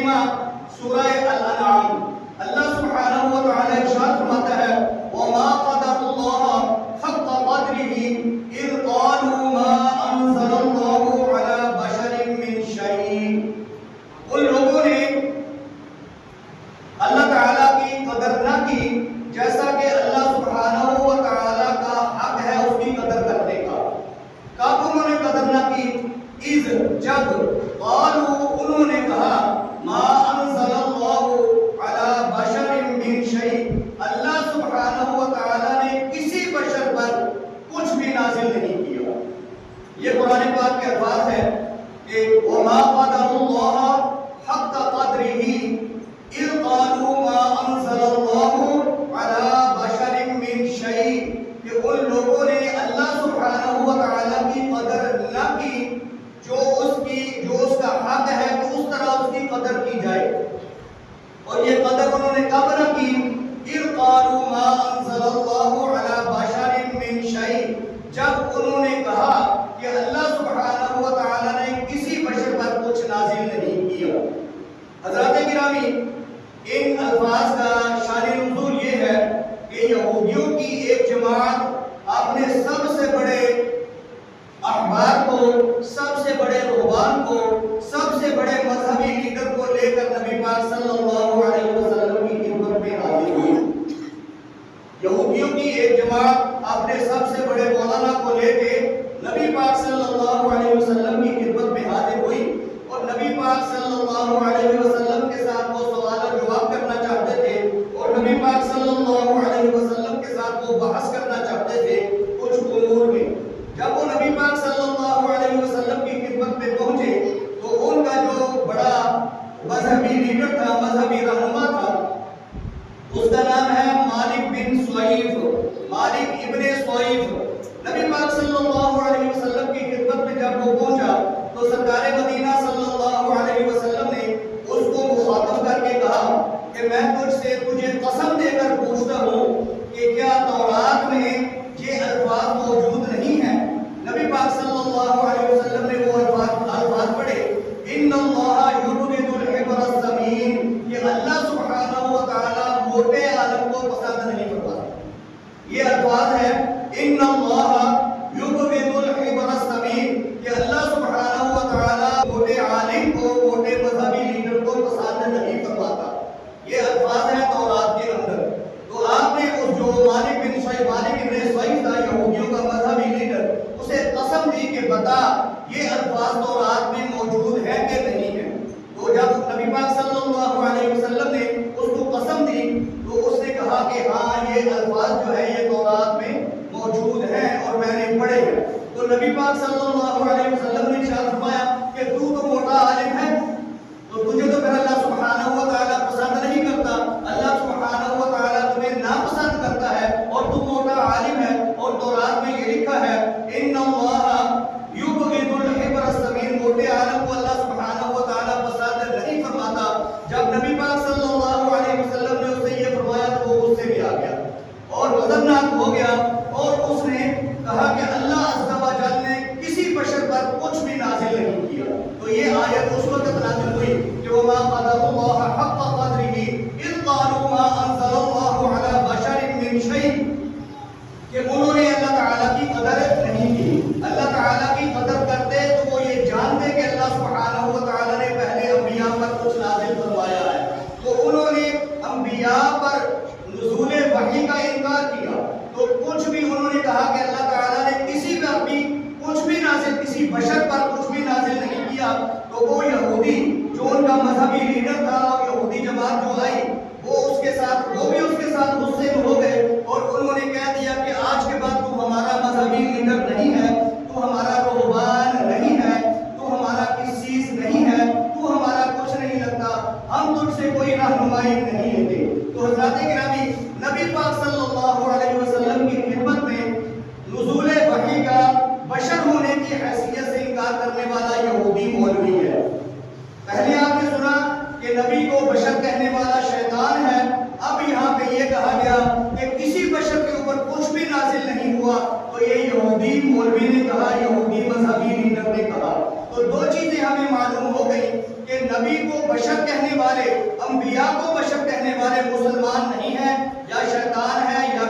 کریمہ سورہ الانعام اللہ سبحانہ و تعالی ارشاد فرماتا ہے وما قدر اللہ حق قدره اذ قالوا ما انزل اللہ علی بشر من شیء. ان لوگوں نے اللہ تعالیٰ کی قدر نہ کی جیسا کہ اللہ سبحانہ و تعالیٰ کا حق ہے اس کی قدر کرنے کا. کب انہوں نے قدر نہ کی؟ اذ جب قالوا انہوں نے کہا ما انزل اللہ علی بشر من شیء اللہ سبحانہ و تعالیٰ نے کسی بشر پر کچھ بھی نازل نہیں کیا. یہ قرآن پاک کے الفاظ ہے کہ وما قدر اللہ حق قدرہ اذ قالوا ما انزل اللہ علی بشر من شیء کہ ان لوگوں نے اللہ سبحانہ و تعالیٰ کی قدر نہ کی جو اس کا حق ہے کہ اس طرح اس کی قدر کی جائے. اور یہ قدر انہوں نے کب نہ کی؟ اذ قالوا ما انزل اللہ علی بشر من شیء جب انہوں نے کہا کہ اللہ سبحانہ و تعالیٰ نے کسی بشر پر کچھ نازل نہیں کیا. حضرات گرامی ان الفاظ کا شان نزول یہ ہے کہ یہودیوں کی ایک جماعت اپنے سب سے بڑے احبار کو، سب سے بڑے رہبان کو، سب سے بڑے مذہبی لیڈر کو لے کر نبی پاک صلی اللہ علیہ وسلم کی خدمت میں حاضر ہوئی. یہودیوں کی ایک جماعت اپنے سب سے بڑے مولانا کو لے کے نبی پاک صلی اللہ علیہ وسلم کی خدمت میں حاضر ہوئی اور نبی پاک صلی اللہ علیہ وسلم کے ساتھ وہ سوال و جواب کرنا چاہتے تھے اور نبی پاک صلی اللہ علیہ وسلم کے ساتھ وہ بحث کرنا چاہتے تھے کچھ امور میں. جب وہ نبی پاک صلی اللہ علیہ وسلم کی خدمت میں پہنچے تو ان کا جو بڑا مذہبی لیڈر تھا، مذہبی رہنما تھا، اس کا نام ہے مالک بن سویف، مالک ابن سویف. نبی پاک صلی اللہ علیہ وسلم کی خدمت میں جب وہ پہنچا تو سرکار مدینہ صلی اللہ علیہ وسلم نے اس کو مخاطب کر کے کہا کہ میں تجھے قسم دے کر پوچھتا ہوں کہ کیا تورات میں یہ الفاظ موجود نہیں ہیں؟ نبی پاک صلی اللہ علیہ وسلم نے وہ الفاظ پڑھے ان اللہ یبغض الحبر السمین کہ اللہ سبحانہ و تعالی موٹے عالم کو پسند نہیں کرتا. یہ الفاظ ہے ان اللہ یبغض الحبر السمین کہ اللہ سبحانہ و تعالی موٹے عالم کو، موٹے مذہبی لیڈر کو پسند نہیں کرتا. یہ الفاظ ہیں تورات کے اندر. تو آپ نے اس جو مالک ابن سویف تھا، یہودیوں کا مذہبی لیڈر، اسے قسم دی کہ بتا یہ الفاظ تورات میں موجود ہے کہ نہیں ہے. تو جب نبی پاک صلی اللہ علیہ وسلم نے اس کو قسم دی تو اس نے کہا کہ ہاں یہ الفاظ جو ہے یہ تورات میں موجود ہیں اور میں نے پڑھے ہیں. تو نبی پاک صلی اللہ علیہ وسلم نے ارشاد فرمایا کہ تو موٹا عالم ہے تو تجھے تو پھر اللہ سبحانہ و تعالیٰ پسند نہیں کرتا، اللہ سبحانہ و تعالیٰ تمہیں ناپسند کرتا ہے اور تو موٹا عالم ہے. اور تورات میں یہ لکھا ہے ان اللہ یبغض الحبر السمین موٹے عالم کو اللہ سبحانہ و تعالیٰ پسند نہیں فرماتا. جب نبی پاک صلی اللہ علیہ وسلم نے اس سے یہ فرمایا تو وہ اس سے بھی آ گیا اور غضبناک ہو گیا اور اس نے کہا کہ اللہ عز و جل نے کسی بشر پر کچھ بھی نازل نہیں کیا. تو یہ آیت اس وقت نازل ہوئی کہ وما قدر اللہ حق قدرہ اذ قالوا ما انزل اللہ علی بشر من شیء کہ انہوں نے اللہ تعالیٰ کی قدر نہیں کی. اللہ تعالیٰ کی قدر کرتے تو وہ یہ جانتے کہ اللہ سبحانہ و تعالیٰ نے پہلے انبیاء پر کچھ نازل فرمایا ہے. تو انہوں نے انبیاء پر نزول وحی کا انکار کیا. تو کچھ بھی انہوں نے کہا کہ اللہ تعالیٰ نے کسی پر بھی کچھ بھی نازل، کسی بشر پر کچھ بھی نازل نہیں کیا. تو وہ یہودی جو ان کا مذہبی لیڈر تھا، یہودی جماعت جو آئی وہ بھی اس کے ساتھ غصے میں ہو گئے اور انہوں نے کہہ دیا کہ آج کے بعد تو ہمارا مذہبی لیڈر نہیں ہے، تو ہمارا رہبان نہیں ہے، تو ہمارا کسی چیز نہیں ہے، تو ہمارا کچھ نہیں لگتا، ہم تجھ سے کوئی رہنمائی نہیں لیتے. تو حضرات گرامی نبی پاک صلی اللہ علیہ وسلم کی خدمت میں نزول وحی کا بشر ہونے کی حیثیت سے انکار کرنے والا یہودی مولوی ہے. پہلے آپ نے سنا کہ نبی کو بشر کہنے والا شیطان ہے. اب یہاں پہ یہ کہا گیا کہ کسی بشر کے اوپر کچھ بھی نازل نہیں ہوا. تو یہ یہودی مولوی نے کہا، یہودی مذہبی لیڈر نے کہا. تو دو چیزیں ہمیں معلوم ہو گئی کہ نبی کو بشر کہنے والے، انبیاء کو بشر کہنے والے مسلمان نہیں ہیں، یا شیطان ہے یا